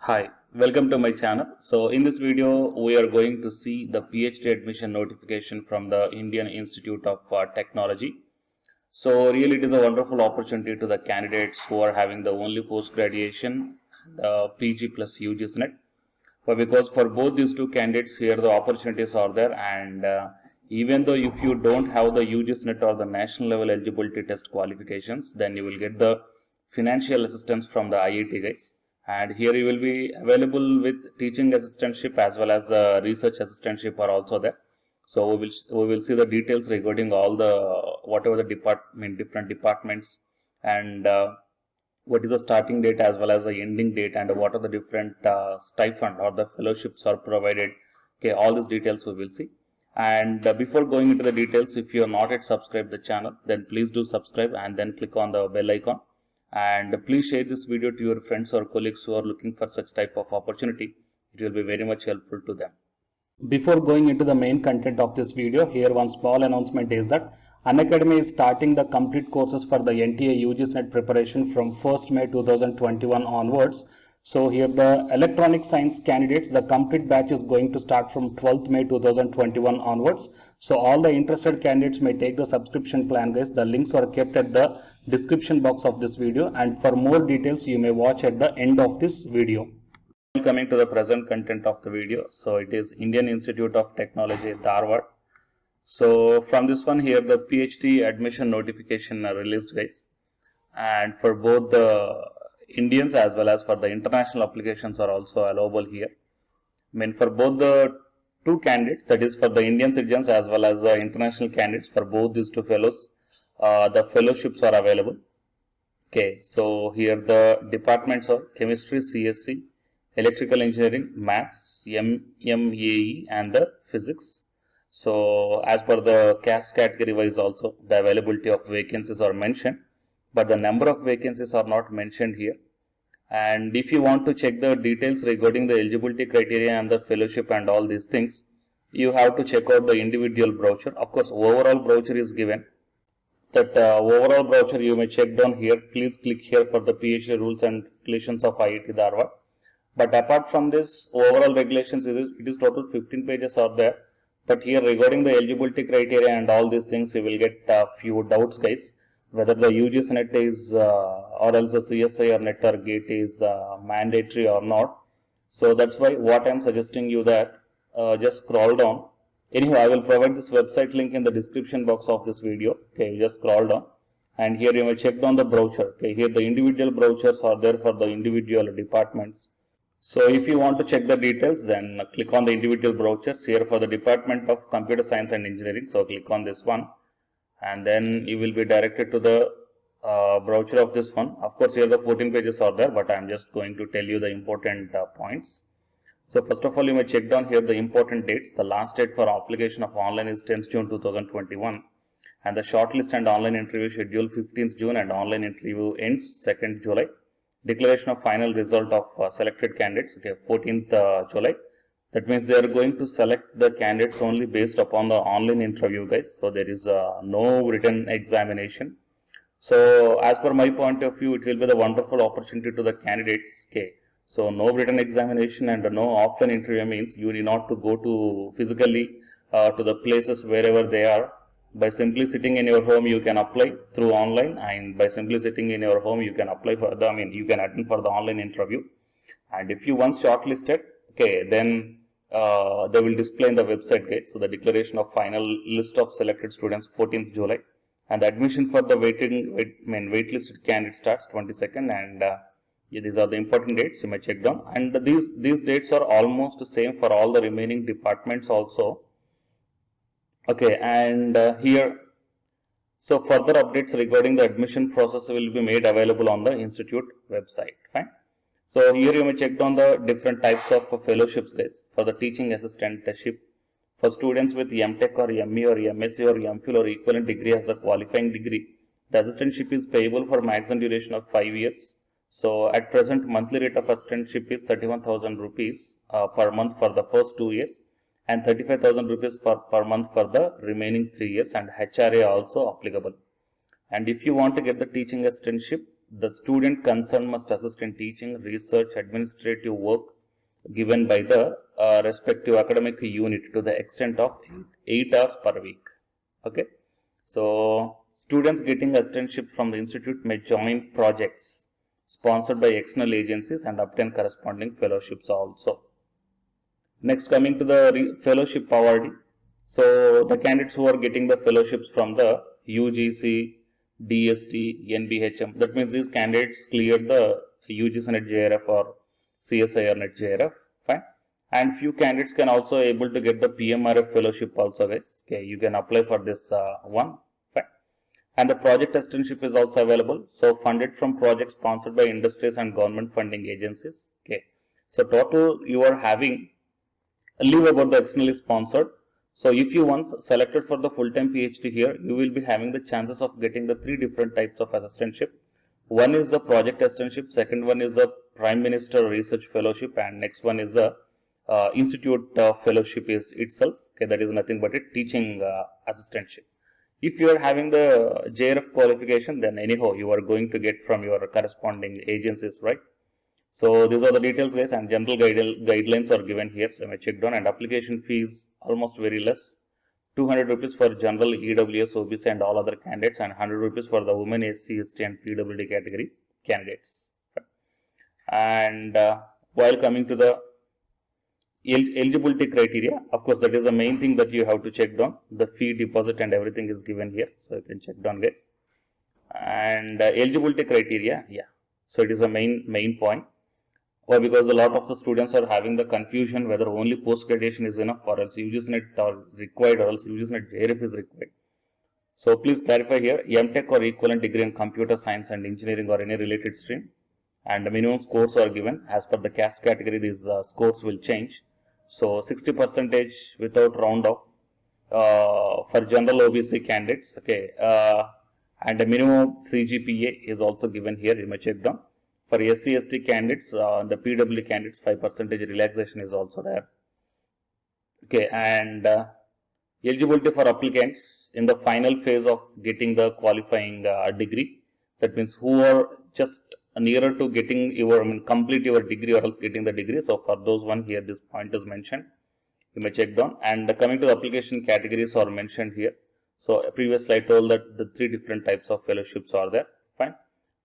Hi, welcome to my channel. So in this video, we are going to see the PhD admission notification from the Indian Institute of Technology. So really it is a wonderful opportunity to the candidates who are having the only post-graduation, PG plus UGCNET. But because for both these two candidates here, the opportunities are there, and even though if you don't have the UGCNET or the national level eligibility test qualifications, then you will get the financial assistance from the IIT guys. And here you will be available with teaching assistantship as well as research assistantship are also there. So we will see the details regarding all the whatever the different departments, and what is the starting date as well as the ending date, and what are the different stipend or the fellowships are provided. Okay, all these details we will see. And before going into the details, if you are not yet subscribed the channel, then please do subscribe and then click on the bell icon. And please share this video to your friends or colleagues who are looking for such type of opportunity. It will be very much helpful to them. Before going into the main content of this video, here one small announcement is that Unacademy is starting the complete courses for the NTA UGCNET preparation from 1st May 2021 onwards. So here the electronic science candidates, the complete batch is going to start from 12th May 2021 onwards. So all the interested candidates may take the subscription plan guys. The links are kept at the description box of this video, and for more details you may watch at the end of this video. Coming to the present content of the video, so it is Indian Institute of Technology, Dharwad. So from this one here, the PhD admission notification are released guys, and for both the Indians as well as for the international applications are also allowable here. I mean, for both the two candidates, that is for the Indian citizens as well as the international candidates, for both these two fellows, the fellowships are available. Okay, so here the departments are chemistry, CSC, electrical engineering, maths, MEAE, and the physics. So as per the caste category wise also, the availability of vacancies are mentioned, but the number of vacancies are not mentioned here. And if you want to check the details regarding the eligibility criteria and the fellowship and all these things, you have to check out the individual brochure. Of course, overall brochure is given. That overall brochure you may check down here. Please click here for the PhD rules and regulations of IIT Dharwad. But apart from this, overall regulations, it is total 15 pages are there. But here regarding the eligibility criteria and all these things, you will get a few doubts guys, whether the UGCNET is or else the CSI or NET or GATE is mandatory or not. So that's why what I am suggesting you that just scroll down. Anyhow, I will provide this website link in the description box of this video. Okay, just scroll down, and here you may check down the brochure. Okay, here the individual brochures are there for the individual departments. So if you want to check the details, then click on the individual brochures here for the Department of Computer Science and Engineering. So click on this one, and then you will be directed to the brochure of this one. Of course, here the 14 pages are there, but I am just going to tell you the important points. So first of all, you may check down here the important dates. The last date for application of online is 10th June 2021, and the shortlist and online interview schedule 15th June, and online interview ends 2nd July. Declaration of final result of selected candidates, okay, 14th July. That means they are going to select the candidates only based upon the online interview guys. So there is no written examination. So as per my point of view, it will be the wonderful opportunity to the candidates. Okay, so no written examination and no offline interview means you need not to go to physically to the places wherever they are. By simply sitting in your home, you can apply through online, and by simply sitting in your home, you can apply for the, you can attend for the online interview. And if you once shortlisted, okay, then they will display in the website guys. So the declaration of final list of selected students 14th July, and the admission for the waitlisted candidate starts 22nd, and these are the important dates you may check down. And these dates are almost the same for all the remaining departments also. Okay, and here, so further updates regarding the admission process will be made available on the institute website. Fine. So here you may check down the different types of fellowships guys for the teaching assistantship for students with MTech or ME or MSc or MPhil or equivalent degree as the qualifying degree. The assistantship is payable for maximum duration of 5 years. So at present, monthly rate of assistantship is 31,000 rupees per month for the first 2 years, and 35,000 rupees per month for the remaining 3 years, and HRA also applicable. And if you want to get the teaching assistantship, the student concerned must assist in teaching, research, administrative work given by the respective academic unit to the extent of 8 hours per week. Okay, so students getting assistantship from the institute may join projects sponsored by external agencies and obtain corresponding fellowships also. Next, coming to the fellowship awardee. So the candidates who are getting the fellowships from the UGC, DST, NBHM, that means these candidates cleared the UGC NET JRF or CSIR NET JRF, fine. And few candidates can also able to get the PMRF fellowship also, guys. Okay, you can apply for this one, fine. And the project assistantship is also available. So funded from projects sponsored by industries and government funding agencies. Okay, so total you are having leave about the externally sponsored. So if you once selected for the full-time PhD here, you will be having the chances of getting the 3 different types of assistantship. One is the project assistantship, second one is the Prime Minister Research Fellowship, and next one is the Institute Fellowship is itself. Okay, that is nothing but a teaching assistantship. If you are having the JRF qualification, then anyhow you are going to get from your corresponding agencies, right? So these are the details, guys, and general guidelines are given here. So I may check down, and application fees almost very less. 200 rupees for general EWS, OBC and all other candidates, and 100 rupees for the women, SC, ST and PWD category candidates. And while coming to the eligibility criteria, of course, that is the main thing that you have to check down. The fee, deposit and everything is given here. So you can check down, guys. And eligibility criteria, yeah. So it is a main point. Why? Because a lot of the students are having the confusion whether only post graduation is enough or else UGC NET or required or else UGC NET JRF is required. So please clarify here, MTech or equivalent degree in computer science and engineering or any related stream, and the minimum scores are given. As per the caste category, these scores will change. So 60% without round off for general OBC candidates. Okay, and the minimum CGPA is also given here. You may check down. For SC, ST candidates, the PW candidates, 5% relaxation is also there. Okay, and eligibility for applicants in the final phase of getting the qualifying degree. That means who are just nearer to getting your, complete your degree or else getting the degree. So for those one here, this point is mentioned. You may check down. And coming to the application categories are mentioned here. So previously I told that the 3 different types of fellowships are there. Fine.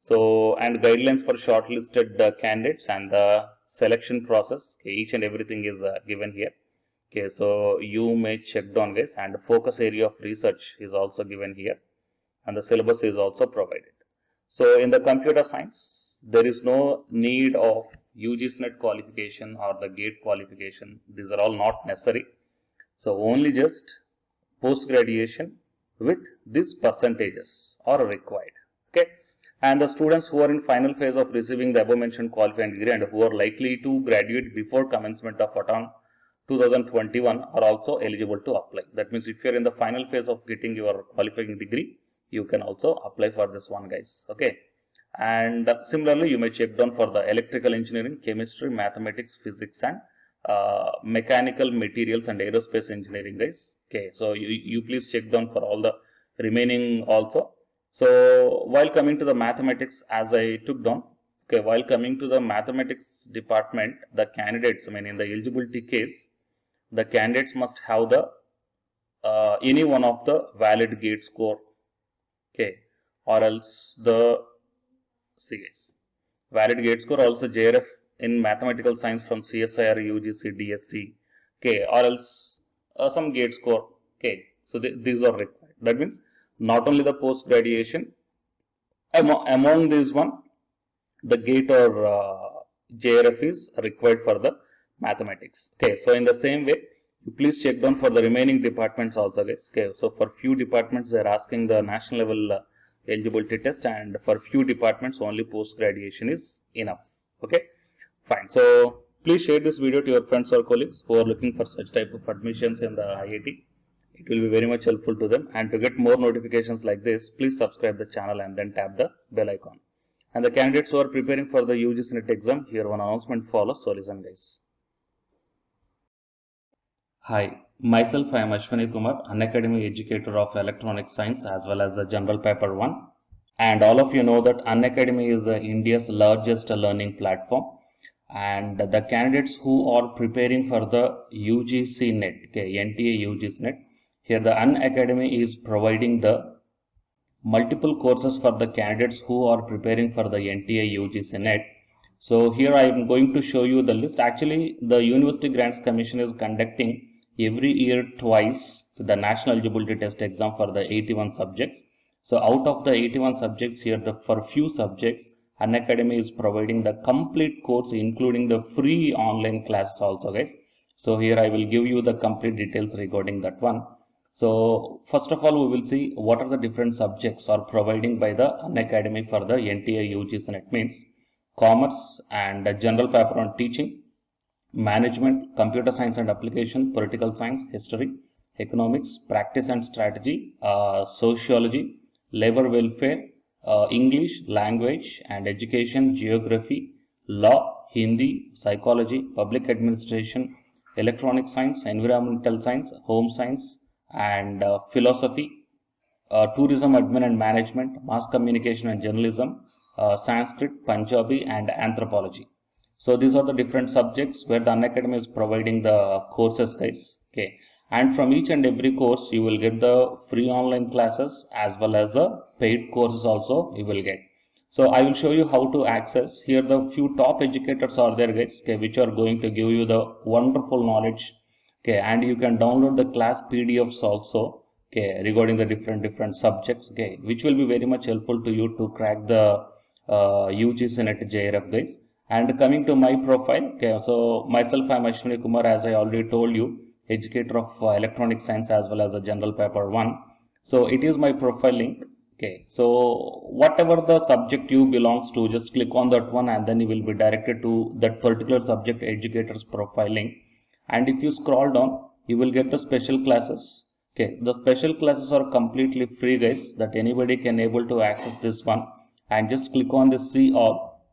So, and guidelines for shortlisted candidates and the selection process. Okay, each and everything is given here. Okay, so you may check down, guys, and the focus area of research is also given here, and the syllabus is also provided. So, in the computer science, there is no need of UGC NET qualification or the GATE qualification. These are all not necessary. So, only just post graduation with these percentages are required. Okay. And the students who are in final phase of receiving the above mentioned qualifying degree and who are likely to graduate before commencement of ATON 2021 are also eligible to apply. That means if you are in the final phase of getting your qualifying degree, you can also apply for this one, guys. Okay. And similarly, you may check down for the electrical engineering, chemistry, mathematics, physics and mechanical materials and aerospace engineering, guys. Okay. So you please check down for all the remaining also. So while coming to the mathematics, as I took down, okay, while coming to the mathematics department, the candidates, in the eligibility case, the candidates must have the any one of the valid GATE score, okay, or else the valid GATE score, also JRF in mathematical science from CSIR, UGC, DST, okay, or else some GATE score, okay. So these are required. That means not only the post graduation, among these one, the GATE or JRF is required for the mathematics. Okay, so in the same way, you please check down for the remaining departments also, guys. Okay, so for few departments they are asking the national level eligibility test, and for few departments only post graduation is enough. Okay, fine. So please share this video to your friends or colleagues who are looking for such type of admissions in the IIT. It will be very much helpful to them. And to get more notifications like this, please subscribe the channel and then tap the bell icon. And the candidates who are preparing for the UGC NET exam, here one announcement follows. So listen, guys. Hi, myself I am Ashwani Kumar, Unacademy educator of electronic science as well as the general paper 1. And all of you know that Unacademy is India's largest learning platform. And the candidates who are preparing for the UGC NET, okay, NTA UGC NET, here the Unacademy is providing the multiple courses for the candidates who are preparing for the NTA UGC NET. So here I am going to show you the list. Actually, the University Grants Commission is conducting every year twice the National Eligibility Test exam for the 81 subjects. So out of the 81 subjects here, for few subjects, Unacademy is providing the complete course, including the free online classes also, guys. So here I will give you the complete details regarding that one. So first of all, we will see what are the different subjects are providing by the Unacademy for the NTA UGC NET. Means commerce and general paper on teaching, management, computer science and application, political science, history, economics, practice and strategy, sociology, labor welfare, English, language and education, geography, law, Hindi, psychology, public administration, electronic science, environmental science, home science and philosophy, tourism admin and management, mass communication and journalism, Sanskrit, Punjabi and anthropology. So these are the different subjects where the Unacademy is providing the courses, guys. Okay, and from each and every course you will get the free online classes as well as the paid courses also you will get. So I will show you how to access. Here the few top educators are there, guys, okay, which are going to give you the wonderful knowledge. Okay, and you can download the class PDFs also, okay, regarding the different subjects, okay, which will be very much helpful to you to crack the UGC NET JRF, guys. And coming to my profile, okay, so myself, I am Ashwini Kumar, as I already told you, educator of electronic science as well as a general paper 1. So it is my profile link. Okay, so whatever the subject you belongs to, just click on that one and then you will be directed to that particular subject educator's profile link. And if you scroll down, you will get the special classes. Okay, the special classes are completely free, guys, that anybody can able to access this one. And just click on this see all.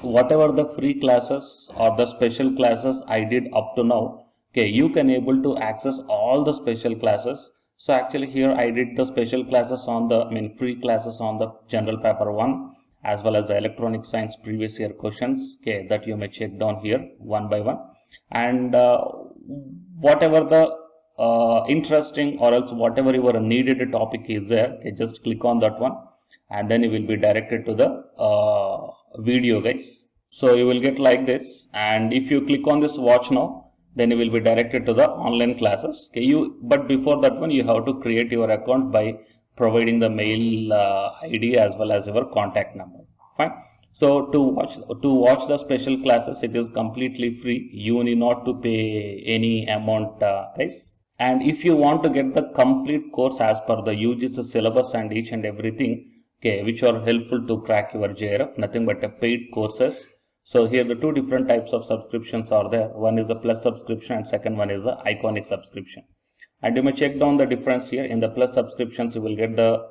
Whatever the free classes or the special classes I did up to now, okay, you can able to access all the special classes. So actually here I did the special classes on the free classes on the general paper 1 as well as the electronic science previous year questions, okay, that you may check down here one by one. And whatever the interesting or else whatever your needed topic is there, okay, just click on that one and then you will be directed to the video, guys. So you will get like this, and if you click on this watch now, then you will be directed to the online classes. Okay, but before that one you have to create your account by providing the mail ID as well as your contact number. Fine. So to watch the special classes, it is completely free. You need not to pay any amount, guys. And if you want to get the complete course as per the UGC syllabus and each and everything, okay, which are helpful to crack your JRF, nothing but a paid courses. So here the two different types of subscriptions are there. One is the plus subscription and second one is the iconic subscription. And you may check down the difference here. In the plus subscriptions, you will get the,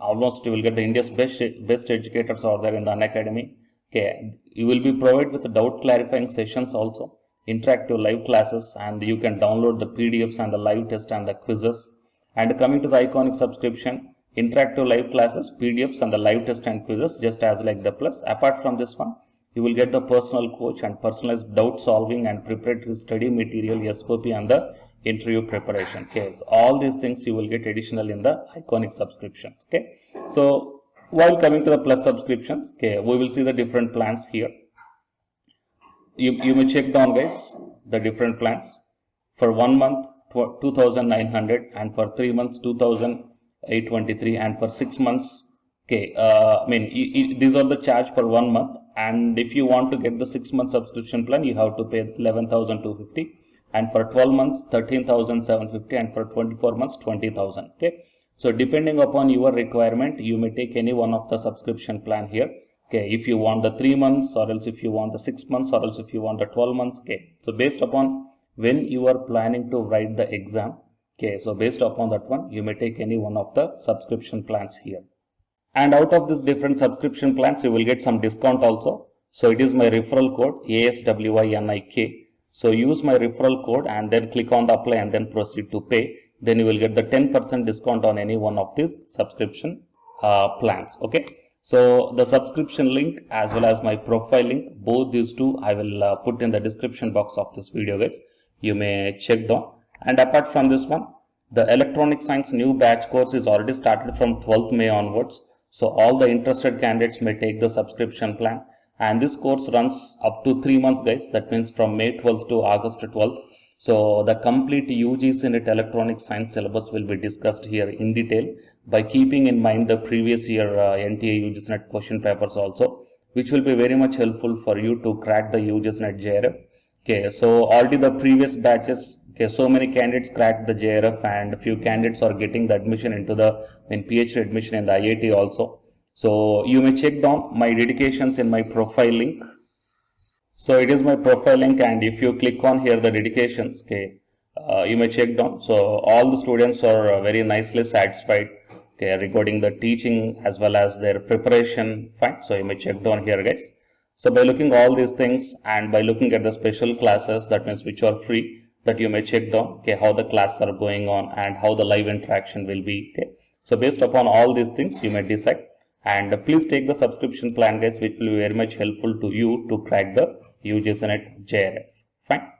almost you will get the India's best educators are there in the Unacademy. Okay, you will be provided with the doubt clarifying sessions also, interactive live classes, and you can download the PDFs and the live test and the quizzes. And coming to the iconic subscription, interactive live classes, PDFs and the live test and quizzes, just as like the plus. Apart from this one, you will get the personal coach and personalized doubt solving and preparatory study material, SOP and the interview preparation. Okay, so all these things you will get additional in the iconic subscriptions. Okay, so while coming to the plus subscriptions, okay, we will see the different plans here. You may check down, guys, the different plans. For 1 month 2,900 and for 3 months 2,823 and for 6 months, okay, these are the charge for 1 month. And if you want to get the 6-month subscription plan, you have to pay 11,250, and for 12 months 13,750, and for 24 months 20,000. Okay, so depending upon your requirement, you may take any one of the subscription plan here. Okay, if you want the 3 months, or else if you want the 6 months, or else if you want the 12 months. Okay, so based upon when you are planning to write the exam, okay, so based upon that one, you may take any one of the subscription plans here. And out of this different subscription plans, you will get some discount also. So it is my referral code ASWINIK. So use my referral code and then click on the apply and then proceed to pay. Then you will get the 10% discount on any one of these subscription plans. Okay, so the subscription link as well as my profile link, both these two I will put in the description box of this video, guys. You may check down. And apart from this one, the electronic science new batch course is already started from 12th May onwards. So all the interested candidates may take the subscription plan, and this course runs up to 3 months, guys. That means from May 12th to August 12th. So the complete UGC NET electronic science syllabus will be discussed here in detail, by keeping in mind the previous year NTA UGC NET question papers also, which will be very much helpful for you to crack the UGC NET JRF. Okay, so already the previous batches, okay, so many candidates cracked the JRF, and a few candidates are getting the admission into the PhD admission in the IIT also. So you may check down my dedications in my profile link. So it is my profile link, and if you click on here the dedications, okay, you may check down. So all the students are very nicely satisfied, okay, regarding the teaching as well as their preparation. Fine. So you may check down here, guys. So by looking all these things and by looking at the special classes, that means which are free, that you may check down, okay, how the classes are going on and how the live interaction will be. Okay, so based upon all these things, you may decide. And please take the subscription plan, guys, which will be very much helpful to you to crack the UGC NET JRF. Fine.